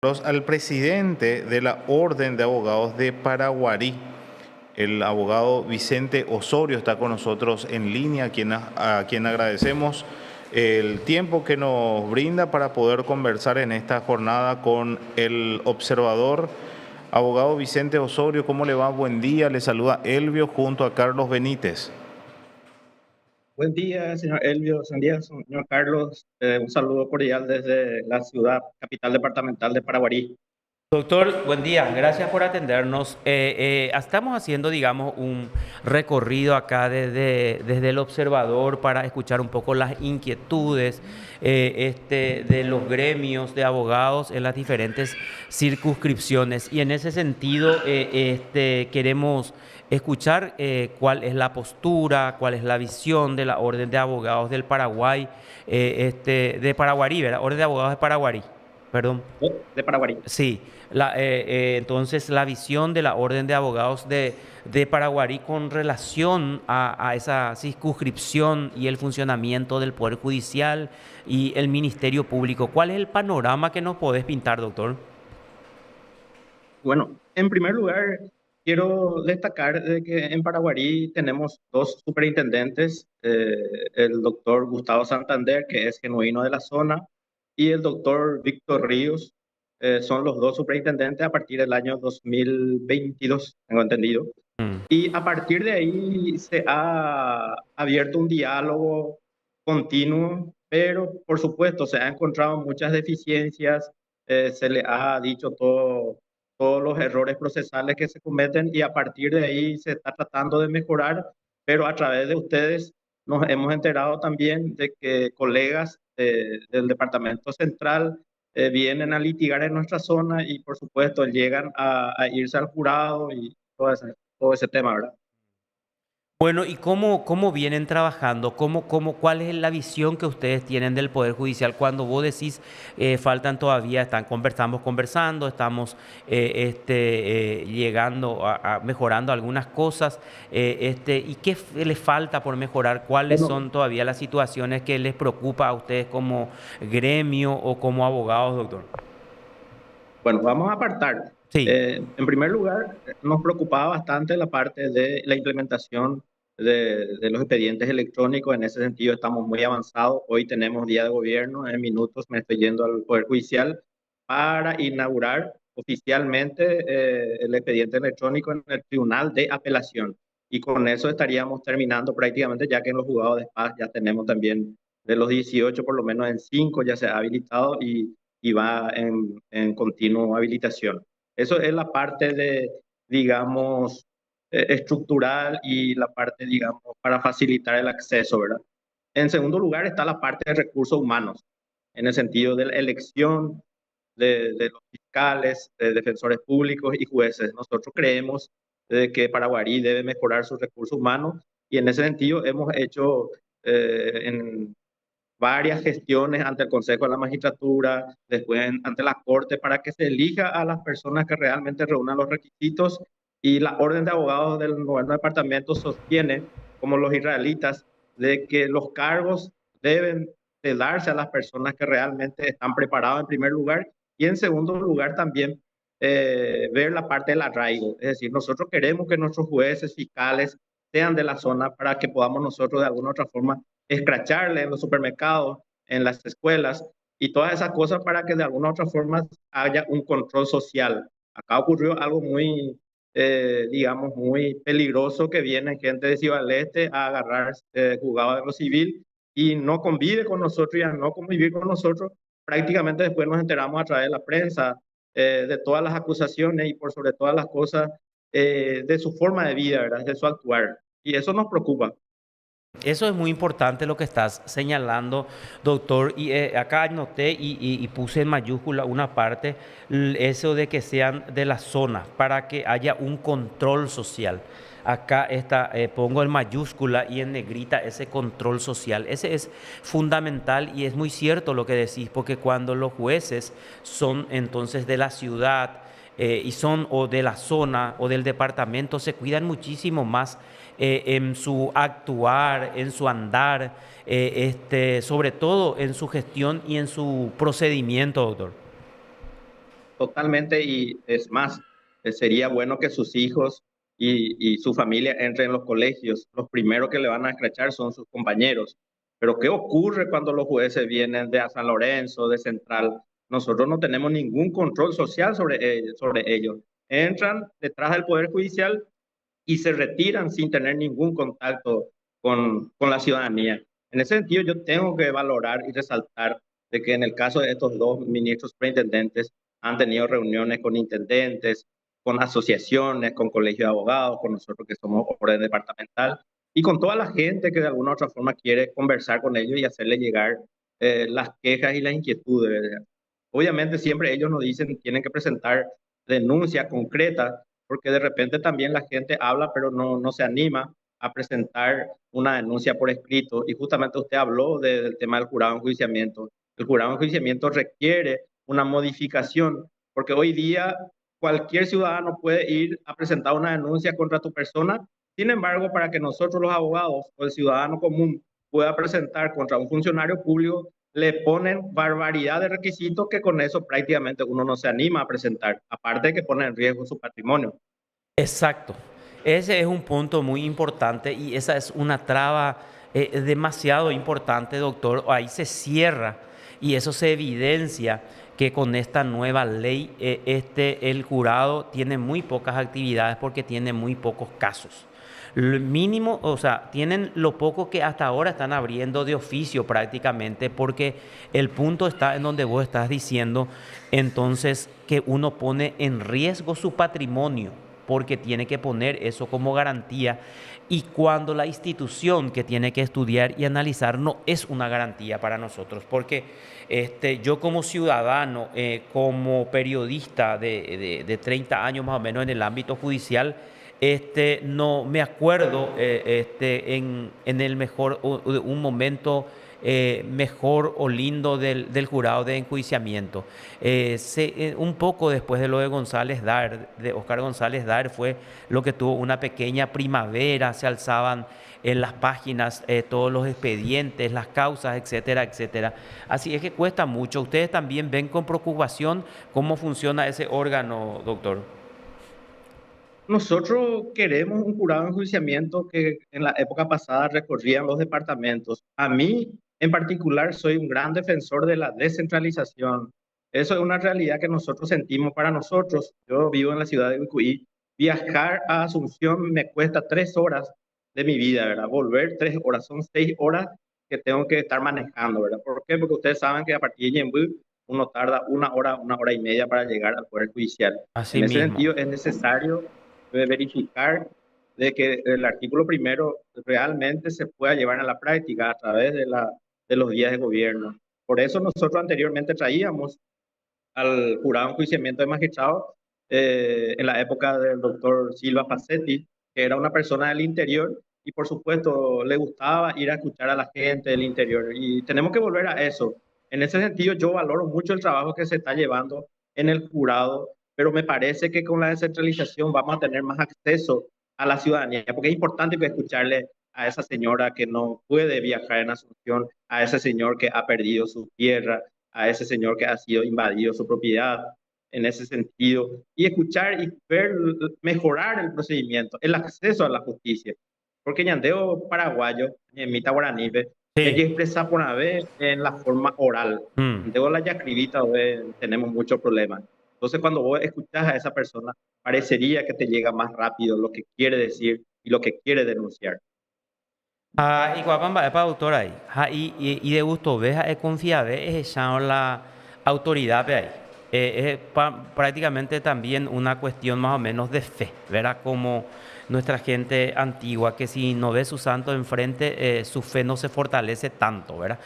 Al presidente de la Orden de Abogados de Paraguarí. El abogado Vicente Osorio está con nosotros en línea, a quien agradecemos el tiempo que nos brinda para poder conversar en esta jornada con el observador. Abogado Vicente Osorio, ¿cómo le va? Buen día, le saluda Elvio junto a Carlos Benítez. Buen día, señor Elvio. Buen día, señor Carlos. Un saludo cordial desde la ciudad capital departamental de Paraguarí. Doctor, buen día, gracias por atendernos. Estamos haciendo, digamos, un recorrido acá desde el observador para escuchar un poco las inquietudes de los gremios de abogados en las diferentes circunscripciones. Y en ese sentido, queremos escuchar cuál es la postura, cuál es la visión de la Orden de Abogados del Paraguay, de Paraguarí, ¿verdad? Orden de Abogados de Paraguarí, perdón. De Paraguarí. Sí, entonces la visión de la Orden de Abogados de Paraguarí con relación a esa circunscripción y el funcionamiento del Poder Judicial y el Ministerio Público. ¿Cuál es el panorama que nos podés pintar, doctor? Bueno, en primer lugar, quiero destacar de que en Paraguarí tenemos dos superintendentes, el doctor Gustavo Santander, que es genuino de la zona, y el doctor Víctor Ríos. Son los dos superintendentes a partir del año 2022, tengo entendido. Mm. Y a partir de ahí se ha abierto un diálogo continuo, pero por supuesto se han encontrado muchas deficiencias, se le ha dicho todos los errores procesales que se cometen y a partir de ahí se está tratando de mejorar, pero a través de ustedes nos hemos enterado también de que colegas del Departamento Central vienen a litigar en nuestra zona y por supuesto llegan a irse al jurado y todo ese tema, ¿verdad? Bueno, ¿y cómo vienen trabajando? ¿Cuál es la visión que ustedes tienen del Poder Judicial cuando vos decís faltan todavía, estamos conversando, estamos llegando mejorando algunas cosas, ¿y qué les falta por mejorar? ¿Cuáles Bueno, son todavía las situaciones que les preocupa a ustedes como gremio o como abogados, doctor? bueno, vamos a apartar. Sí. En primer lugar, nos preocupaba bastante la parte de la implementación de los expedientes electrónicos. En ese sentido, estamos muy avanzados. Hoy tenemos día de gobierno. En minutos me estoy yendo al Poder Judicial para inaugurar oficialmente el expediente electrónico en el Tribunal de Apelación. Y con eso estaríamos terminando prácticamente, ya que en los juzgados de paz ya tenemos también de los 18, por lo menos en 5 ya se ha habilitado y va en continua habilitación. Eso es la parte de, digamos, estructural y la parte, digamos, para facilitar el acceso, ¿verdad? En segundo lugar está la parte de recursos humanos, en el sentido de la elección de los fiscales, de defensores públicos y jueces. Nosotros creemos que Paraguarí debe mejorar sus recursos humanos y en ese sentido hemos hecho en varias gestiones ante el Consejo de la Magistratura, después ante la Corte, para que se elija a las personas que realmente reúnan los requisitos y la Orden de Abogados del Noveno Departamento sostiene, como los israelitas, de que los cargos deben de darse a las personas que realmente están preparadas en primer lugar y en segundo lugar también ver la parte del arraigo. Es decir, nosotros queremos que nuestros jueces fiscales sean de la zona para que podamos nosotros de alguna otra forma escracharle en los supermercados, en las escuelas y todas esas cosas para que de alguna otra forma haya un control social. Acá ocurrió algo muy, digamos, muy peligroso que viene gente de Ciudad del Este a agarrar juzgado de lo civil y no convive con nosotros y a no convivir con nosotros, prácticamente después nos enteramos a través de la prensa de todas las acusaciones y por sobre todas las cosas de su forma de vida, ¿verdad? De su actuar. Y eso nos preocupa. Eso es muy importante lo que estás señalando, doctor. Y acá anoté y puse en mayúscula una parte, eso de que sean de la zona, para que haya un control social. Acá está, pongo en mayúscula y en negrita ese control social. Ese es fundamental y es muy cierto lo que decís, porque cuando los jueces son entonces de la ciudad, y son o de la zona o del departamento, se cuidan muchísimo más en su actuar, en su andar, sobre todo en su gestión y en su procedimiento, doctor. totalmente, y es más, sería bueno que sus hijos y su familia entren en los colegios. Los primeros que le van a escrachar son sus compañeros. Pero ¿qué ocurre cuando los jueces vienen de San Lorenzo, de Central? Nosotros no tenemos ningún control social sobre ellos. Entran detrás del Poder Judicial y se retiran sin tener ningún contacto con la ciudadanía. En ese sentido, yo tengo que valorar y resaltar de que en el caso de estos dos ministros preintendentes han tenido reuniones con intendentes, con asociaciones, con colegios de abogados, con nosotros que somos orden departamental, y con toda la gente que de alguna u otra forma quiere conversar con ellos y hacerle llegar las quejas y las inquietudes. Obviamente siempre ellos nos dicen que tienen que presentar denuncias concretas, porque de repente también la gente habla, pero no se anima a presentar una denuncia por escrito. Y justamente usted habló del tema del jurado de enjuiciamiento. El jurado de enjuiciamiento requiere una modificación, porque hoy día cualquier ciudadano puede ir a presentar una denuncia contra tu persona. Sin embargo, para que nosotros los abogados o el ciudadano común pueda presentar contra un funcionario público, le ponen barbaridad de requisitos que con eso prácticamente uno no se anima a presentar, aparte de que pone en riesgo su patrimonio. Exacto. Ese es un punto muy importante y esa es una traba demasiado importante, doctor. Ahí se cierra y eso se evidencia que con esta nueva ley el jurado tiene muy pocas actividades porque tiene muy pocos casos. Lo mínimo, o sea, tienen lo poco que hasta ahora están abriendo de oficio prácticamente, porque el punto está en donde vos estás diciendo, entonces, que uno pone en riesgo su patrimonio, porque tiene que poner eso como garantía, y cuando la institución que tiene que estudiar y analizar no es una garantía para nosotros, porque yo como ciudadano, como periodista de 30 años más o menos en el ámbito judicial, no me acuerdo en el mejor, un momento mejor o lindo del jurado de enjuiciamiento. Un poco después de lo de González Dar, de Oscar González Dar, fue lo que tuvo una pequeña primavera, se alzaban en las páginas todos los expedientes, las causas, etcétera, etcétera. Así es que cuesta mucho. ¿Ustedes también ven con preocupación cómo funciona ese órgano, doctor? Nosotros queremos un jurado de enjuiciamiento que en la época pasada recorrían los departamentos. A mí, en particular, soy un gran defensor de la descentralización. Eso es una realidad que nosotros sentimos para nosotros. Yo vivo en la ciudad de Ucuy. Viajar a Asunción me cuesta 3 horas de mi vida, ¿verdad? Volver 3 horas, son 6 horas que tengo que estar manejando, ¿verdad? ¿Por qué? Porque ustedes saben que a partir de Ñemby uno tarda 1 hora, 1 hora y media para llegar al Poder Judicial. Así En ese mismo. sentido, es necesario verificar de que el artículo primero realmente se pueda llevar a la práctica a través de los días de gobierno. Por eso nosotros anteriormente traíamos al jurado de enjuiciamiento de magistrados en la época del doctor Silva Facetti, que era una persona del interior y por supuesto le gustaba ir a escuchar a la gente del interior y tenemos que volver a eso. En ese sentido yo valoro mucho el trabajo que se está llevando en el jurado, pero me parece que con la descentralización vamos a tener más acceso a la ciudadanía, porque es importante escucharle a esa señora que no puede viajar en Asunción, a ese señor que ha perdido su tierra, a ese señor que ha sido invadido su propiedad en ese sentido, y escuchar y ver, mejorar el procedimiento, el acceso a la justicia. Porque ñandeo paraguayo, ñemita guaranípe, ella Sí. expresa por una vez en la forma oral. Mm. Ñandeo la yacribita, tenemos muchos problemas. Entonces, cuando vos escuchás a esa persona, parecería que te llega más rápido lo que quiere decir y lo que quiere denunciar. Igual para autor ahí. Y de gusto, ves, es confiable, es ya la autoridad de ahí. Prácticamente también una cuestión más o menos de fe, ¿verdad? Como nuestra gente antigua, que si no ve su santo enfrente, su fe no se fortalece tanto, ¿verdad?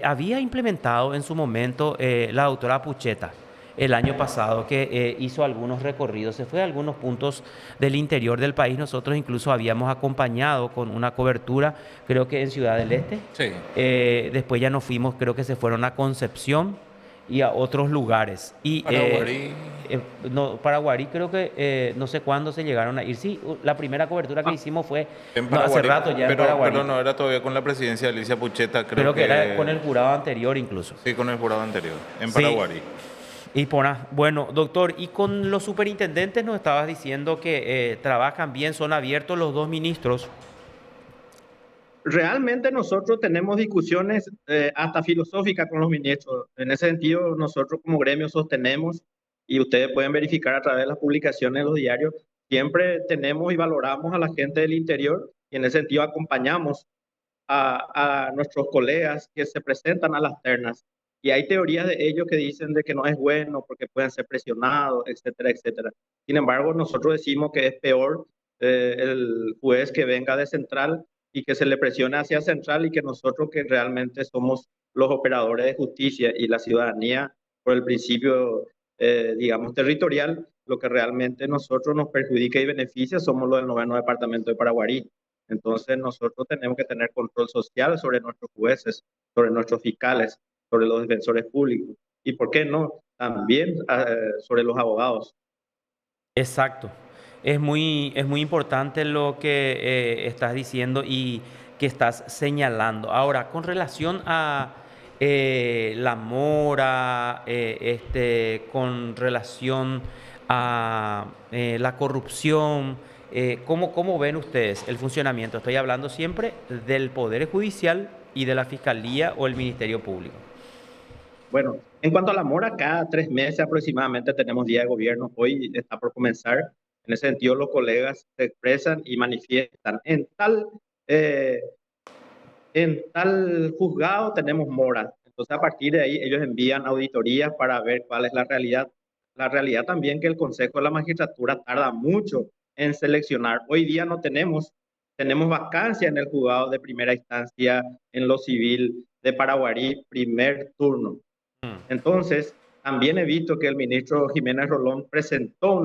Había implementado en su momento la doctora Pucheta el año pasado, que hizo algunos recorridos, se fue a algunos puntos del interior del país. Nosotros incluso habíamos acompañado con una cobertura, creo que en Ciudad del Este. Sí. Después ya nos fuimos, creo que se fueron a Concepción y a otros lugares. Y Paraguarí. no, Paraguarí creo que no sé cuándo se llegaron a ir. Sí, la primera cobertura que hicimos fue En no, hace Paraguarí, rato ya en Paraguarí. pero no era todavía con la presidencia de Alicia Pucheta, creo Creo que era con el jurado anterior incluso. sí, con el jurado anterior, en Sí. Paraguarí. Y bueno, doctor, y con los superintendentes nos estabas diciendo que trabajan bien, son abiertos los dos ministros. Realmente nosotros tenemos discusiones hasta filosóficas con los ministros. En ese sentido, nosotros como gremio sostenemos, y ustedes pueden verificar a través de las publicaciones de los diarios, siempre tenemos y valoramos a la gente del interior y en ese sentido acompañamos a nuestros colegas que se presentan a las ternas. Y hay teorías de ellos que dicen de que no es bueno porque pueden ser presionados, etcétera, etcétera. Sin embargo, nosotros decimos que es peor el juez que venga de central y que se le presione hacia central y que nosotros que realmente somos los operadores de justicia y la ciudadanía por el principio, digamos, territorial, lo que realmente nosotros nos perjudica y beneficia somos los del noveno departamento de Paraguarí. Entonces nosotros tenemos que tener control social sobre nuestros jueces, sobre nuestros fiscales, sobre los defensores públicos y, ¿por qué no?, también sobre los abogados. Exacto. Es muy importante lo que estás diciendo y que estás señalando. Ahora, con relación a la mora, con relación a la corrupción, ¿cómo ven ustedes el funcionamiento? Estoy hablando siempre del Poder Judicial y de la Fiscalía o el Ministerio Público. Bueno, en cuanto a la mora, cada 3 meses aproximadamente tenemos día de gobierno. Hoy está por comenzar. En ese sentido, los colegas se expresan y manifiestan. Eh, en tal juzgado tenemos mora. Entonces, a partir de ahí, ellos envían auditorías para ver cuál es la realidad. La realidad también que el Consejo de la Magistratura tarda mucho en seleccionar. Hoy día no tenemos vacancia en el juzgado de primera instancia en lo civil de Paraguarí, primer turno. Mm. Entonces, también he visto que el ministro Jiménez Rolón presentó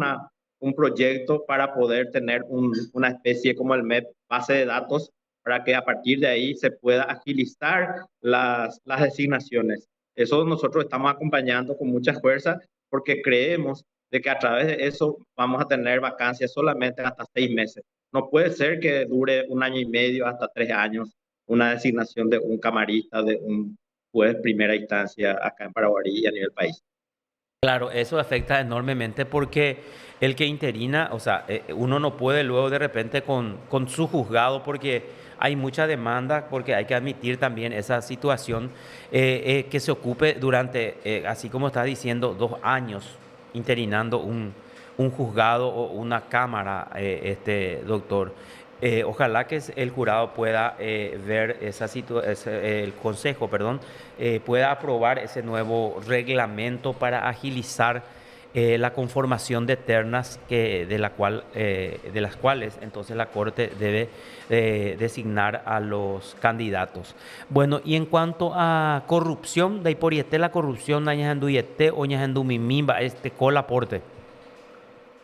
un proyecto para poder tener una especie como el MEP, base de datos, para que a partir de ahí se pueda agilizar las designaciones. Eso nosotros estamos acompañando con mucha fuerza porque creemos de que a través de eso vamos a tener vacancias solamente hasta 6 meses. No puede ser que dure 1 año y medio hasta 3 años una designación de un camarista, de un juez primera instancia acá en Paraguay y a nivel país. Claro, eso afecta enormemente porque el que interina, o sea, uno no puede luego de repente con su juzgado porque hay mucha demanda, porque hay que admitir también esa situación que se ocupe durante, así como estás diciendo, 2 años interinando un juzgado o una cámara, doctor. Ojalá que el jurado pueda ver esa situación, el consejo, perdón, pueda aprobar ese nuevo reglamento para agilizar la conformación de ternas de las cuales entonces la Corte debe designar a los candidatos. Bueno, y en cuanto a corrupción, de ahí la corrupción, Ñajanduyete o Ñajandumimimba, colaporte.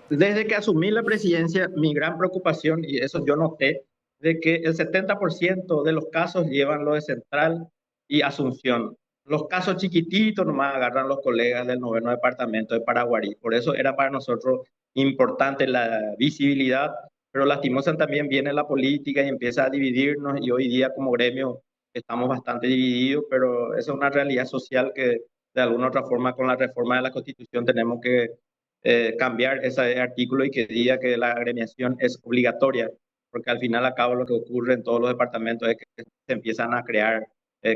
Desde que asumí la presidencia, mi gran preocupación, y eso yo noté, de que el 70% de los casos llevan lo de Central y Asunción. Los casos chiquititos nomás agarran los colegas del noveno departamento de Paraguarí. Por eso era para nosotros importante la visibilidad, pero lastimosamente también viene la política y empieza a dividirnos y hoy día como gremio estamos bastante divididos, pero esa es una realidad social que de alguna u otra forma con la reforma de la Constitución tenemos que cambiar ese artículo y que diga que la agremiación es obligatoria, porque al final a cabo lo que ocurre en todos los departamentos es que se empiezan a crear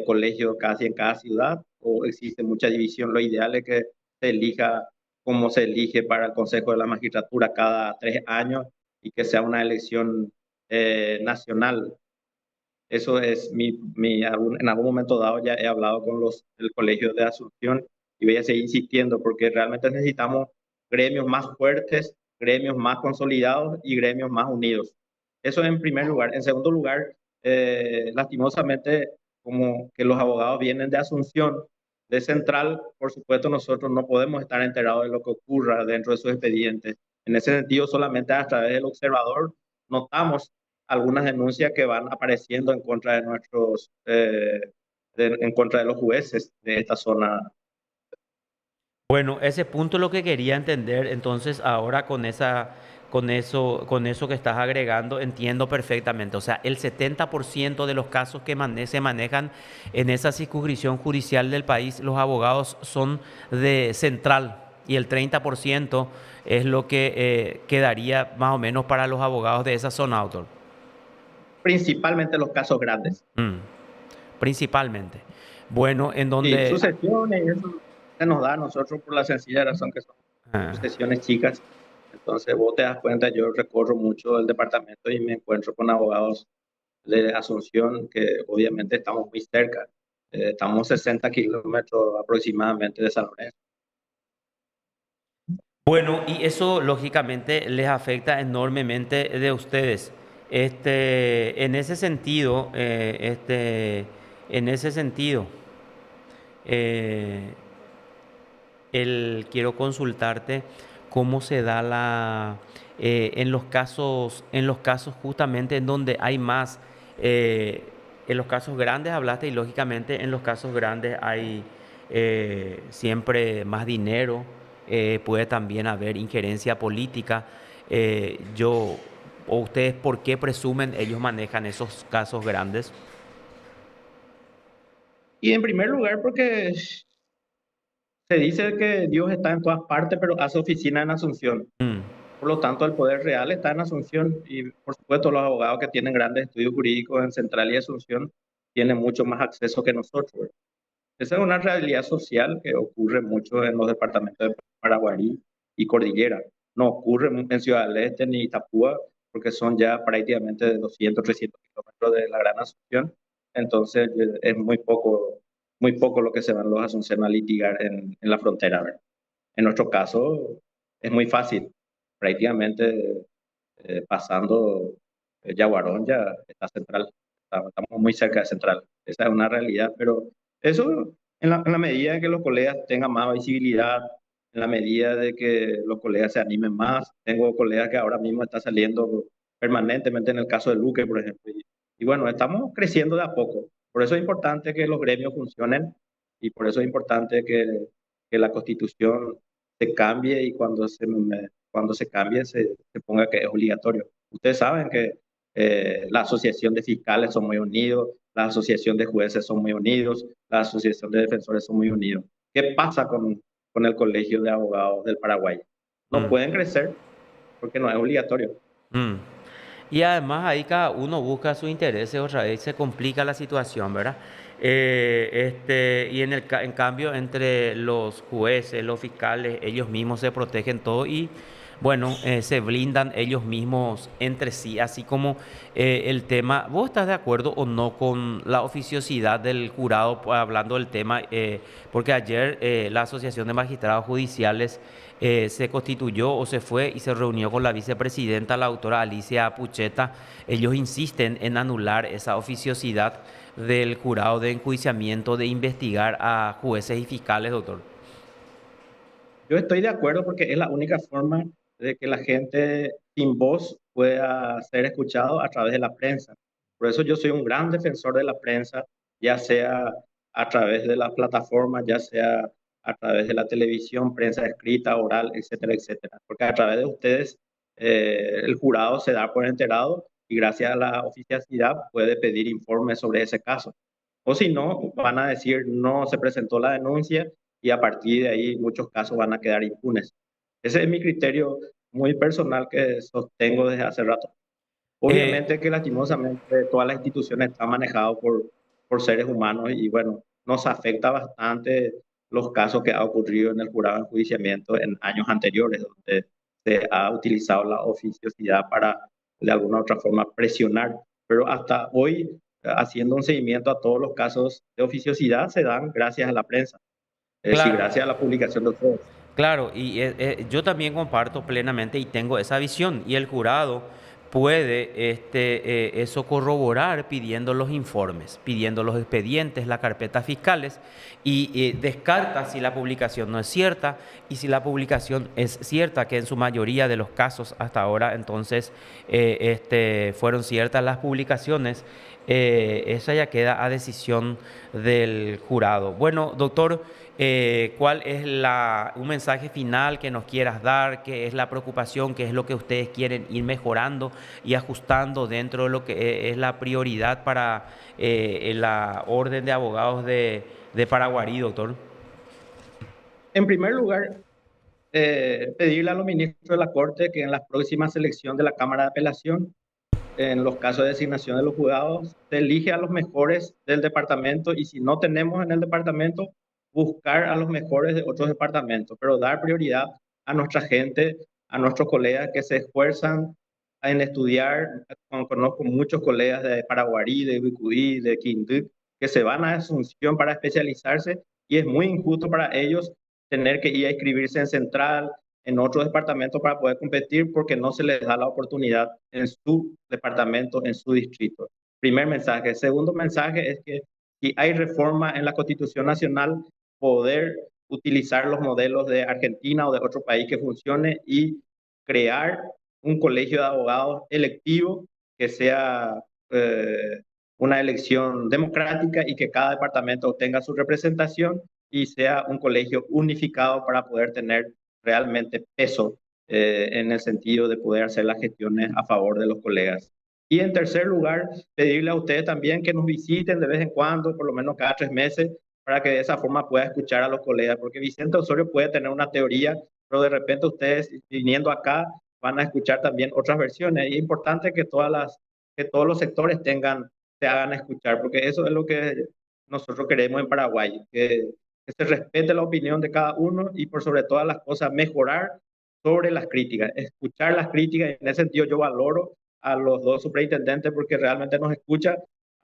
colegios casi en cada ciudad o existe mucha división. Lo ideal es que se elija como se elige para el Consejo de la Magistratura cada 3 años y que sea una elección nacional. Eso es en algún momento dado ya he hablado con el Colegio de Asunción y voy a seguir insistiendo porque realmente necesitamos gremios más fuertes, gremios más consolidados y gremios más unidos. Eso en primer lugar. En segundo lugar, lastimosamente, como que los abogados vienen de Asunción, de Central, por supuesto nosotros no podemos estar enterados de lo que ocurra dentro de sus expedientes. En ese sentido, solamente a través del observador notamos algunas denuncias que van apareciendo en contra de en contra de los jueces de esta zona. Bueno, ese punto es lo que quería entender entonces ahora con eso que estás agregando, entiendo perfectamente. O sea, el 70% de los casos que se manejan en esa circunscripción judicial del país, los abogados son de central y el 30% es lo que quedaría más o menos para los abogados de esa zona, autor. Principalmente los casos grandes. Principalmente. Bueno, en Sí, donde... sucesiones, eso se nos da a nosotros por la sencilla razón que son Ah, sucesiones chicas. Entonces vos te das cuenta, yo recorro mucho el departamento y me encuentro con abogados de Asunción que obviamente estamos muy cerca. Estamos 60 kilómetros aproximadamente de San Lorenzo. bueno, y eso lógicamente les afecta enormemente de ustedes. En ese sentido, en ese sentido, eh, quiero consultarte cómo se da en los casos justamente en donde hay más, en los casos grandes hablaste y lógicamente en los casos grandes hay siempre más dinero, puede también haber injerencia política. Yo, o ustedes, ¿por qué presumen ellos manejan esos casos grandes? Y en primer lugar, porque se dice que Dios está en todas partes, pero hace oficina en Asunción. Mm, Por lo tanto, el poder real está en Asunción y, por supuesto, los abogados que tienen grandes estudios jurídicos en Central y Asunción tienen mucho más acceso que nosotros, ¿verdad? Esa es una realidad social que ocurre mucho en los departamentos de Paraguarí y Cordillera. No ocurre en Ciudad del Este ni Itapúa, porque son ya prácticamente de 200, 300 kilómetros de la Gran Asunción. Entonces, es muy poco lo que se van los asunciones a litigar en la frontera, ¿verdad? En nuestro caso, es muy fácil. Prácticamente pasando Yaguarón ya está Central. Estamos muy cerca de Central. Esa es una realidad, pero eso en la medida de que los colegas tengan más visibilidad, en la medida de que los colegas se animen más. Tengo colegas que ahora mismo están saliendo permanentemente en el caso de Luque, por ejemplo. Y bueno, estamos creciendo de a poco. Por eso es importante que los gremios funcionen y por eso es importante que la Constitución se cambie y cuando se cambie se ponga que es obligatorio. Ustedes saben que la Asociación de Fiscales son muy unidos, la Asociación de Jueces son muy unidos, la Asociación de Defensores son muy unidos. ¿Qué pasa con el Colegio de Abogados del Paraguay? No mm, pueden crecer porque no es obligatorio. mm. Y además ahí cada uno busca sus intereses, otra vez se complica la situación, ¿verdad? Y en cambio entre los jueces, los fiscales, ellos mismos se protegen todo y bueno, se blindan ellos mismos entre sí, así como el tema, ¿vos estás de acuerdo o no con la oficiosidad del jurado hablando del tema? Porque ayer la Asociación de Magistrados Judiciales se constituyó o se fue y se reunió con la vicepresidenta, la doctora Alicia Pucheta. Ellos insisten en anular esa oficiosidad del jurado de enjuiciamiento de investigar a jueces y fiscales, doctor. Yo estoy de acuerdo porque es la única forma de que la gente sin voz pueda ser escuchado a través de la prensa. Por eso yo soy un gran defensor de la prensa, ya sea a través de las plataformas, ya sea a través de la televisión, prensa escrita, oral, etcétera, etcétera. Porque a través de ustedes el jurado se da por enterado y gracias a la oficiosidad puede pedir informes sobre ese caso. O si no, van a decir no se presentó la denuncia y a partir de ahí muchos casos van a quedar impunes. Ese es mi criterio muy personal que sostengo desde hace rato. Eh, Obviamente que lastimosamente todas las instituciones están manejadas por seres humanos y bueno, nos afecta bastante los casos que ha ocurrido en el jurado de enjuiciamiento en años anteriores, donde se ha utilizado la oficiosidad para de alguna u otra forma presionar. Pero hasta hoy, haciendo un seguimiento a todos los casos de oficiosidad, se dan gracias a la prensa. Sí, claro. gracias a la publicación de ustedes. Claro, y yo también comparto plenamente y tengo esa visión. Y el jurado puede eso corroborar pidiendo los informes, pidiendo los expedientes, las carpetas fiscales y descarta si la publicación no es cierta y si la publicación es cierta, que en su mayoría de los casos hasta ahora entonces fueron ciertas las publicaciones. Esa ya queda a decisión del jurado. Bueno, doctor. ¿Cuál es un mensaje final que nos quieras dar? ¿Qué es la preocupación? ¿Qué es lo que ustedes quieren ir mejorando y ajustando dentro de lo que es la prioridad para la orden de abogados de Paraguarí, doctor? En primer lugar, pedirle a los ministros de la Corte que en la próxima selección de la Cámara de Apelación, en los casos de designación de los juzgados, se elige a los mejores del departamento y si no tenemos en el departamento, buscar a los mejores de otros departamentos, pero dar prioridad a nuestra gente, a nuestros colegas que se esfuerzan en estudiar. Conozco muchos colegas de Paraguarí, de Bicuí, de Quindío, que se van a Asunción para especializarse y es muy injusto para ellos tener que ir a inscribirse en Central, en otros departamentos para poder competir porque no se les da la oportunidad en su departamento, en su distrito. Primer mensaje. El segundo mensaje es que si hay reforma en la Constitución Nacional, poder utilizar los modelos de Argentina o de otro país que funcione y crear un colegio de abogados electivo que sea una elección democrática y que cada departamento tenga su representación y sea un colegio unificado para poder tener realmente peso en el sentido de poder hacer las gestiones a favor de los colegas. Y en tercer lugar, pedirle a ustedes también que nos visiten de vez en cuando, por lo menos cada 3 meses, para que de esa forma pueda escuchar a los colegas, porque Vicente Osorio puede tener una teoría, pero de repente ustedes viniendo acá van a escuchar también otras versiones. Y es importante que que todos los sectores se hagan escuchar, porque eso es lo que nosotros queremos en Paraguay, que se respete la opinión de cada uno y por sobre todas las cosas mejorar sobre las críticas, escuchar las críticas. Y en ese sentido yo valoro a los dos superintendentes porque realmente nos escucha.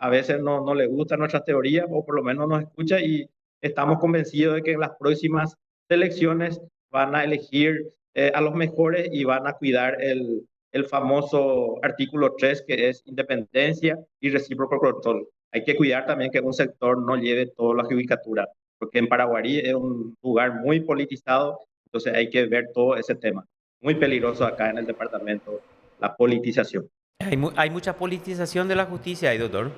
A veces no le gusta nuestra teoría o por lo menos nos escucha y estamos convencidos de que en las próximas elecciones van a elegir a los mejores y van a cuidar el famoso artículo 3 que es independencia y recíproco control. Hay que cuidar también que un sector no lleve toda la judicatura, porque en Paraguarí es un lugar muy politizado, entonces hay que ver todo ese tema. Muy peligroso acá en el departamento, la politización. Hay mucha politización de la justicia ahí, doctor.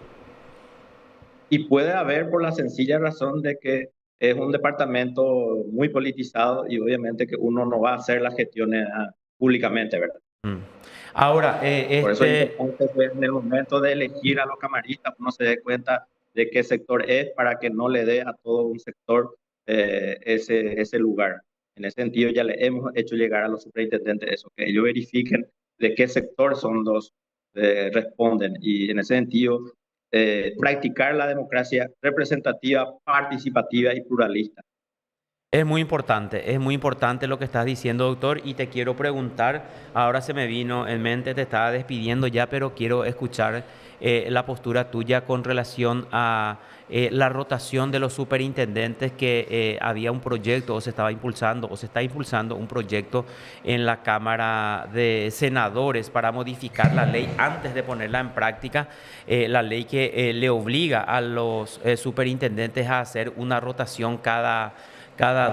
Y puede haber por la sencilla razón de que es un departamento muy politizado y obviamente que uno no va a hacer las gestiones públicamente, ¿verdad? Mm. Ahora, Por eso es importante que en el momento de elegir a los camaristas uno se dé cuenta de qué sector es para que no le dé a todo un sector ese lugar. En ese sentido ya le hemos hecho llegar a los superintendentes eso, que ellos verifiquen de qué sector son los responden y en ese sentido practicar la democracia representativa, participativa y pluralista. es muy importante lo que estás diciendo, doctor, y te quiero preguntar, ahora se me vino en mente, te estaba despidiendo ya, pero quiero escuchar la postura tuya con relación a la rotación de los superintendentes, que había un proyecto o se estaba impulsando o se está impulsando un proyecto en la Cámara de Senadores para modificar la ley antes de ponerla en práctica, la ley que le obliga a los superintendentes a hacer una rotación cada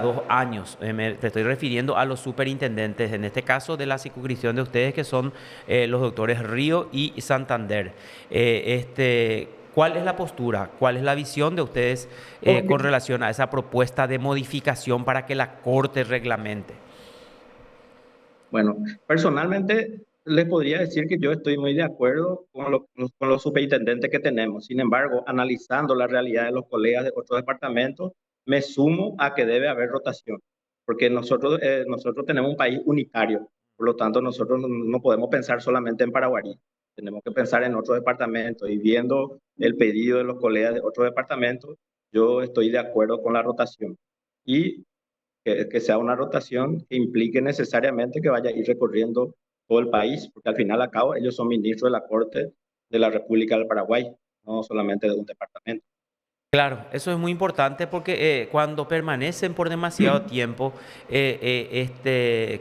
2 años. Te estoy refiriendo a los superintendentes, en este caso de la circunscripción de ustedes, que son los doctores Río y Santander. ¿Cuál es la postura, cuál es la visión de ustedes con relación a esa propuesta de modificación para que la Corte reglamente? Bueno, personalmente les podría decir que yo estoy muy de acuerdo con los superintendentes que tenemos. Sin embargo, analizando la realidad de los colegas de otros departamentos, me sumo a que debe haber rotación, porque nosotros tenemos un país unitario. Por lo tanto, nosotros no podemos pensar solamente en Paraguarí, tenemos que pensar en otros departamentos. Y viendo el pedido de los colegas de otros departamentos, yo estoy de acuerdo con la rotación. Y que sea una rotación que implique necesariamente que vaya a ir recorriendo todo el país, porque al final a cabo ellos son ministros de la Corte de la República del Paraguay, no solamente de un departamento. Claro, eso es muy importante porque cuando permanecen por demasiado tiempo,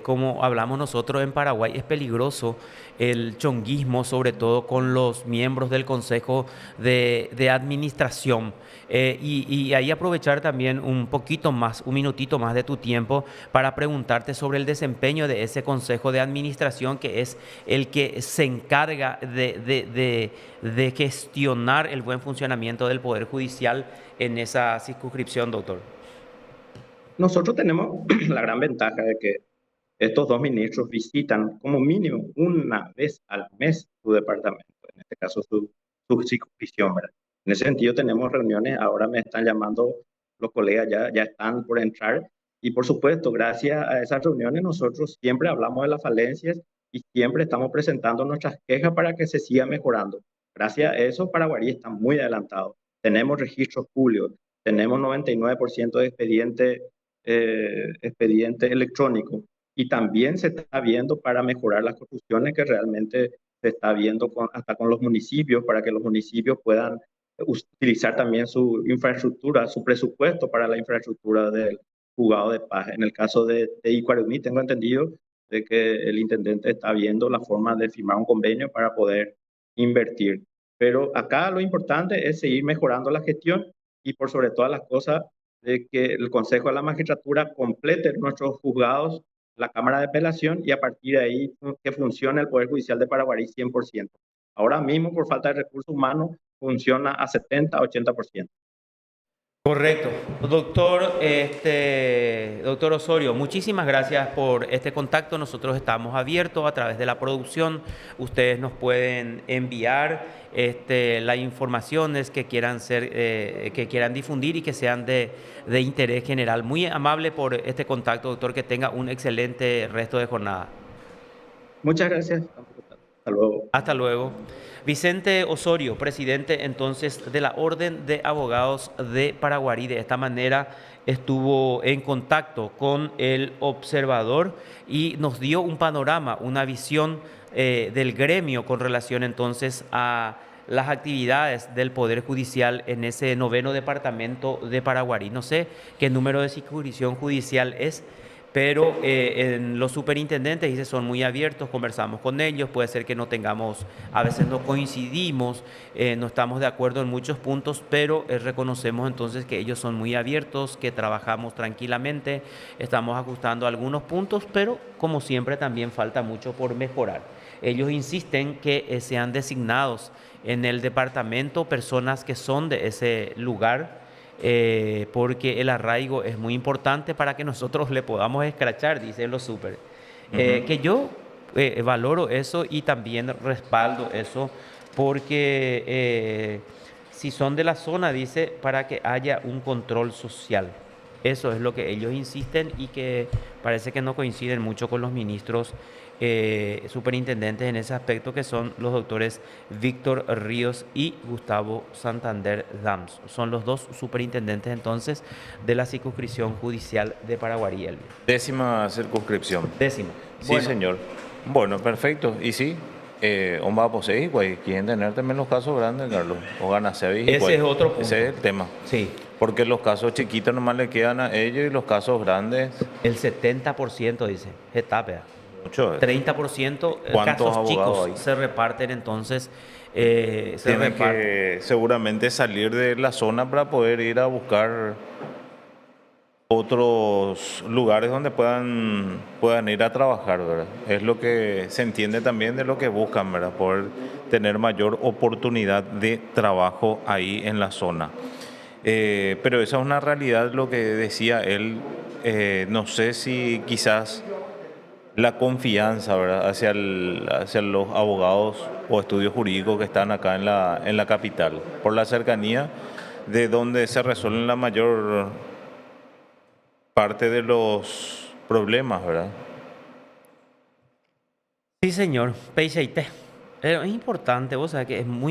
como hablamos nosotros en Paraguay, es peligroso el chonguismo, sobre todo con los miembros del Consejo de Administración. Y ahí aprovechar también un poquito más, un minutito más de tu tiempo para preguntarte sobre el desempeño de ese Consejo de Administración, que es el que se encarga de gestionar el buen funcionamiento del Poder Judicial en esa circunscripción, doctor. Nosotros tenemos la gran ventaja de que estos dos ministros visitan como mínimo una vez al mes su departamento, en este caso su circunscripción, ¿verdad? En ese sentido tenemos reuniones, ahora me están llamando los colegas, ya están por entrar, y por supuesto, gracias a esas reuniones nosotros siempre hablamos de las falencias y siempre estamos presentando nuestras quejas para que se siga mejorando. Gracias a eso, Paraguay está muy adelantado. Tenemos registros públicos, tenemos 99% de expediente electrónico y también se está viendo para mejorar las construcciones que realmente se está viendo hasta con los municipios para que los municipios puedan utilizar también su infraestructura, su presupuesto para la infraestructura del juzgado de paz. En el caso de Icuarumí, tengo entendido de que el intendente está viendo la forma de firmar un convenio para poder invertir. Pero acá lo importante es seguir mejorando la gestión y por sobre todas las cosas de que el Consejo de la Magistratura complete nuestros juzgados, la Cámara de Apelación y a partir de ahí que funcione el Poder Judicial de Paraguay 100%. Ahora mismo, por falta de recursos humanos, funciona a 70-80%. Correcto. Doctor, doctor Osorio, muchísimas gracias por este contacto. Nosotros estamos abiertos a través de la producción. Ustedes nos pueden enviar las informaciones que quieran que quieran difundir y que sean de interés general. Muy amable por este contacto, doctor. Que tenga un excelente resto de jornada. Muchas gracias. Hasta luego. Hasta luego. Vicente Osorio, presidente entonces de la Orden de Abogados de Paraguarí. De esta manera estuvo en contacto con el observador y nos dio un panorama, una visión del gremio con relación entonces a las actividades del Poder Judicial en ese 9º departamento de Paraguarí. No sé qué número de circunscripción judicial es, pero en los superintendentes dice, son muy abiertos, conversamos con ellos, puede ser que no tengamos, a veces no coincidimos, no estamos de acuerdo en muchos puntos, pero reconocemos entonces que ellos son muy abiertos, que trabajamos tranquilamente, estamos ajustando algunos puntos, pero como siempre también falta mucho por mejorar. Ellos insisten que sean designados en el departamento personas que son de ese lugar, porque el arraigo es muy importante para que nosotros le podamos escrachar, dicen los súper. Que yo valoro eso y también respaldo eso, porque si son de la zona, dice, para que haya un control social. Eso es lo que ellos insisten y que parece que no coinciden mucho con los ministros superintendentes en ese aspecto, que son los doctores Víctor Ríos y Gustavo Santander Dams. Son los dos superintendentes entonces de la circunscripción judicial de Paraguarí. 10ª circunscripción. 10º. Sí, Bueno, señor. Bueno, perfecto. Y sí, vamos a poseer, quieren tener también los casos grandes, Carlos. O ganas, ese es otro punto. Ese es el tema. Sí. Porque los casos chiquitos nomás le quedan a ellos y los casos grandes. El 70% dice, etapa. Mucho. 30% ¿Cuántos casos chicos abogados hay? se reparten entonces. Tienen que seguramente salir de la zona para poder ir a buscar otros lugares donde puedan ir a trabajar, ¿verdad? Es lo que se entiende también de lo que buscan, ¿verdad? Poder tener mayor oportunidad de trabajo ahí en la zona. Pero esa es una realidad, lo que decía él. No sé si quizás la confianza, ¿verdad?, hacia los abogados o estudios jurídicos que están acá en la capital, por la cercanía de donde se resuelven la mayor parte de los problemas, ¿verdad? Sí, señor. Peiseite. Es importante, vos sabés que es muy